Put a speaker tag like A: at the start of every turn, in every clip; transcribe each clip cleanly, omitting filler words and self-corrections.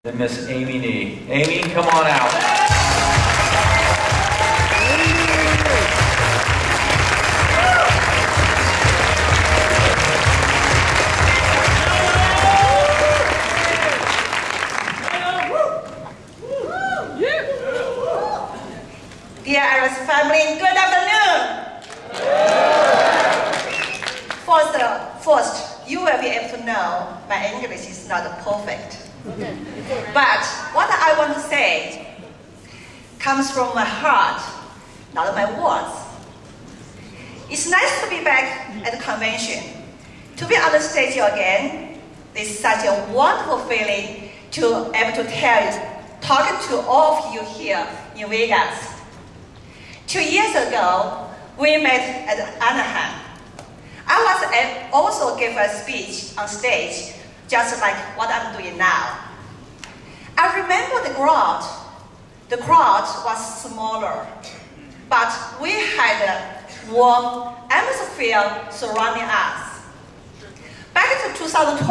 A: And Miss Amy Nee. Amy, come on out.
B: Dear ARIIX family, good afternoon. First, you will be able to know my English is not perfect. But what I want to say comes from my heart, not my words. It's nice to be back at the convention, to be on the stage again. It's such a wonderful feeling to be able to talking to all of you here in Vegas. 2 years ago, we met at Anaheim. I also gave a speech on stage, just like what I'm doing now. I remember the crowd. The crowd was smaller, but we had a warm atmosphere surrounding us. Back in 2012,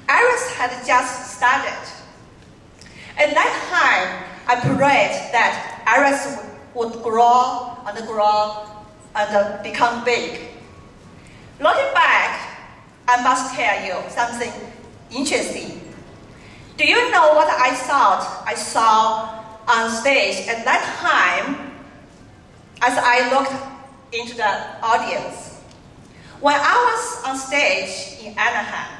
B: ARIIX had just started. At that time, I prayed that ARIIX would grow and become big. Looking back, I must tell you something interesting. Do you know what I thought I saw on stage at that time as I looked into the audience? When I was on stage in Anaheim,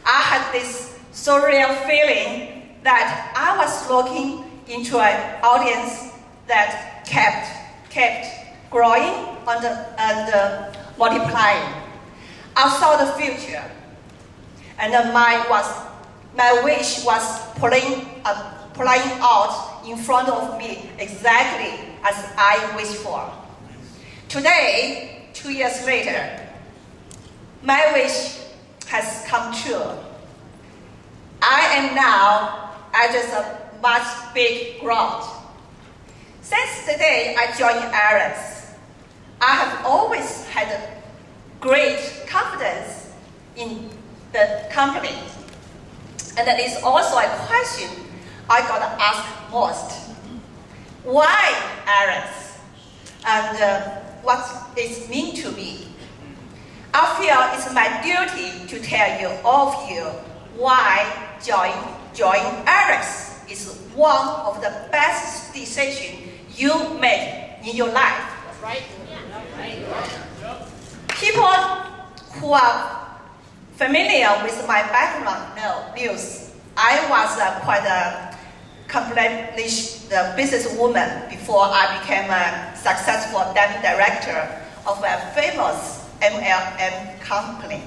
B: I had this surreal feeling that I was looking into an audience that kept growing and multiplying. I saw the future, and my wish was playing out in front of me exactly as I wished for. Today, 2 years later, my wish has come true. I am now at a much big growth. Since the day I joined ARIIX, I have always had great confidence in the company. And that is also a question I got asked most. Why ARIIX? And what it means to me? I feel it's my duty to tell you, all of you, why join ARIIX is one of the best decisions you make in your life.
C: That's right.
B: People who are familiar with my background knows I was quite a accomplished businesswoman before I became a successful deputy director of a famous MLM company.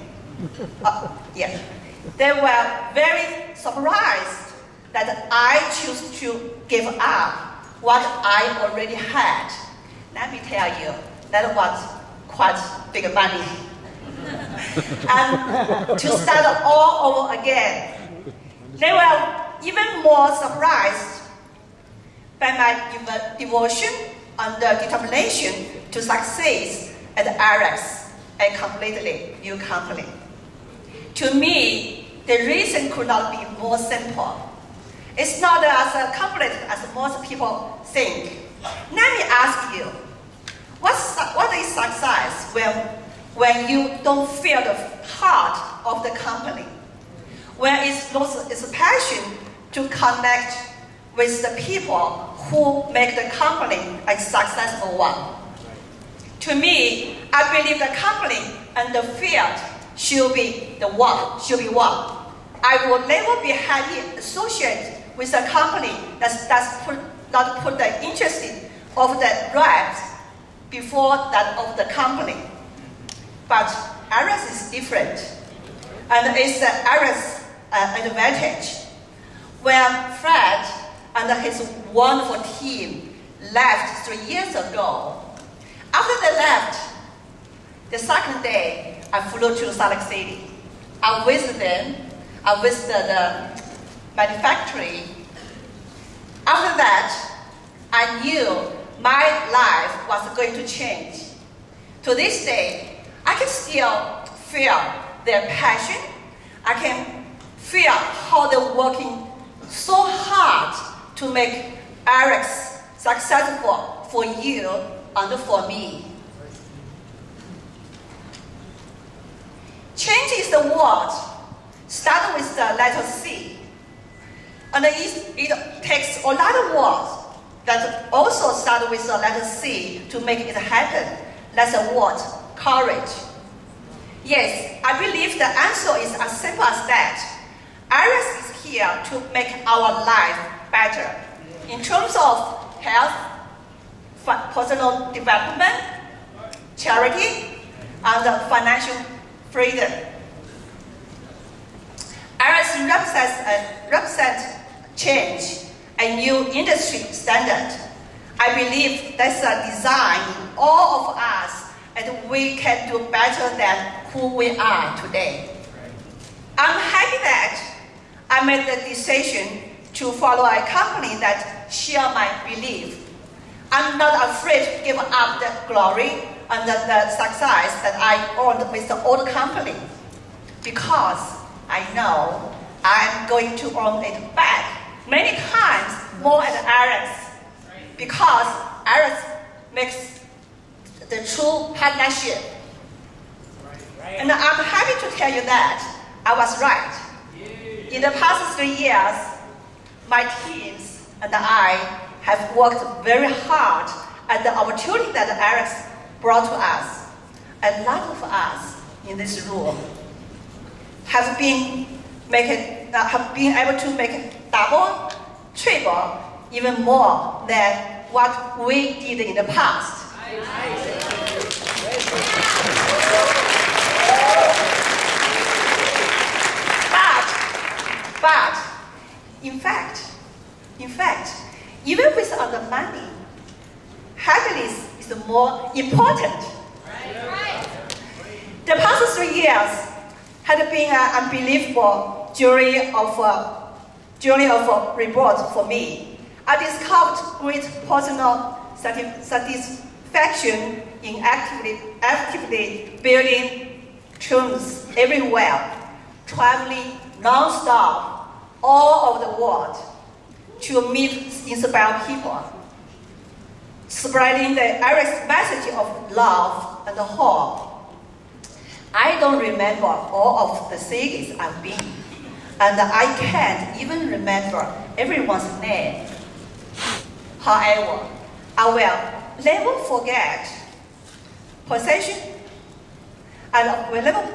B: Yeah. They were very surprised that I chose to give up what I already had. Let me tell you, that was quite big money. And to start all over again. They were even more surprised by my devotion and determination to succeed at ARIIX, a completely new company. To me, the reason could not be more simple. It's not as complex as most people think. Let me ask you, what is success when you don't feel the heart of the company? When it's lost its passion to connect with the people who make the company a successful one. To me, I believe the company and the field should be one. I will never be happy associated with a company that does not put the interest of the reps before that of the company. But ARIIX is different, and it's the ARIIX advantage. When Fred and his wonderful team left 3 years ago, after they left, the second day I flew to Salt Lake City. I visited them. I visited the manufacturing. After that, I knew my life was going to change. To this day, I can still feel their passion. I can feel how they're working so hard to make ARIIX successful for you and for me. Change is the word. Start with the letter C. And it takes a lot of words that also start with the letter C to make it happen. That's the word, courage. Yes, I believe the answer is as simple as that. ARIIX is here to make our life better in terms of health, personal development, charity, and financial freedom. ARIIX represents change, a new industry standard. I believe that's a design in all of us, and we can do better than who we are today. I'm happy that I made the decision to follow a company that shares my belief. I'm not afraid to give up the glory and the success that I earned with the old company, because I know I'm going to earn it back many times more at ARIIX, because ARIIX makes the true partnership. And I'm happy to tell you that I was right. In the past 3 years, my teams and I have worked very hard at the opportunity that ARIIX brought to us. A lot of us in this room have been able to make double, triple, even more than what we did in the past. But in fact, even without the money, happiness is more important. The past 3 years had been an unbelievable journey of reward for me. I discovered great personal satisfaction in actively building teams everywhere, traveling non-stop all over the world to meet inspired people, spreading the ARIIX message of love and hope. I don't remember all of the cities I've been, and I can't even remember everyone's name. However, I will never forget possession, and I will never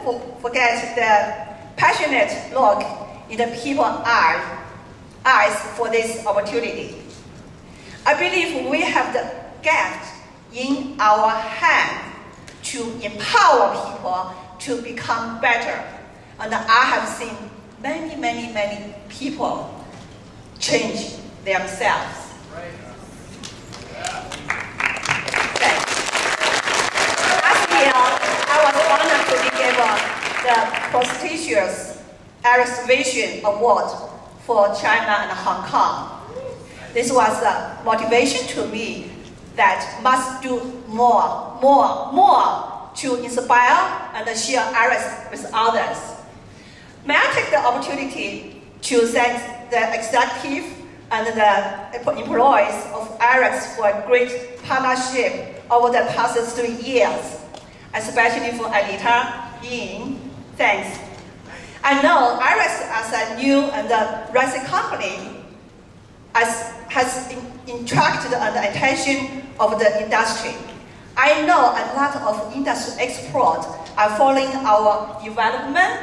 B: forget the passionate look in the people's eyes for this opportunity. I believe we have the gift in our hand to empower people to become better. And I have seen many people change themselves. Thanks. Last year, I was honored to be given the prestigious ARIIX Vision Award for China and Hong Kong. This was a motivation to me that must do more to inspire and share ARIIX with others. May I take the opportunity to thank the executive and the employees of ARIIX for a great partnership over the past 3 years, especially for Anita, Ying. Thanks. I know ARIIX as a new and rising company has attracted the attention of the industry. I know a lot of industry experts are following our development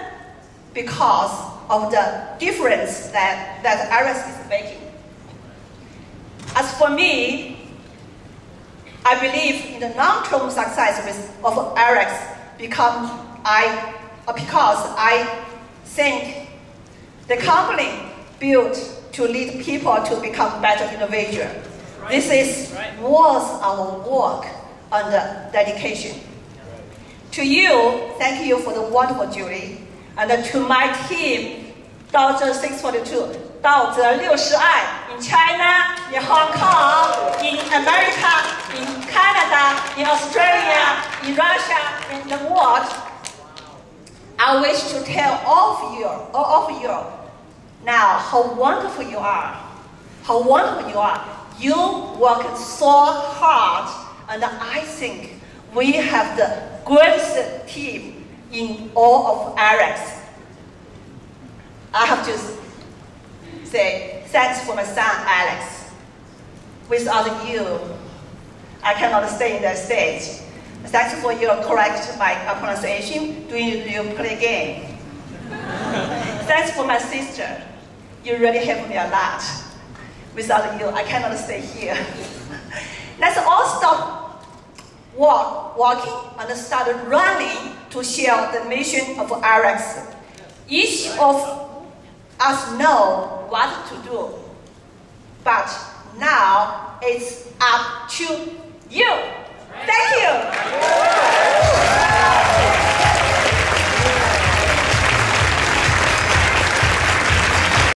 B: because of the difference that ARIIX is making. As for me, I believe in the long-term success of ARIIX because I think the company built to lead people to become better individuals. This is worth our work and dedication. To you, thank you for the wonderful jury, and to my team, 到这642, 到这60爱 in China, in Hong Kong, in America, in Canada, in Australia, in Russia, in the world. I wish to tell all of you Now, how wonderful you are. How wonderful you are. You work so hard, and I think we have the greatest team in all of ARIIX. I have to say thanks for my son, Alex. Without you, I cannot stay in that stage. Thanks for your correct my pronunciation during your play game. Thanks for my sister. You really helped me a lot. Without you, I cannot stay here. Let's all stop walking and start running to share the mission of ARIIX. Each of us know what to do, but now it's up to you. Thank you.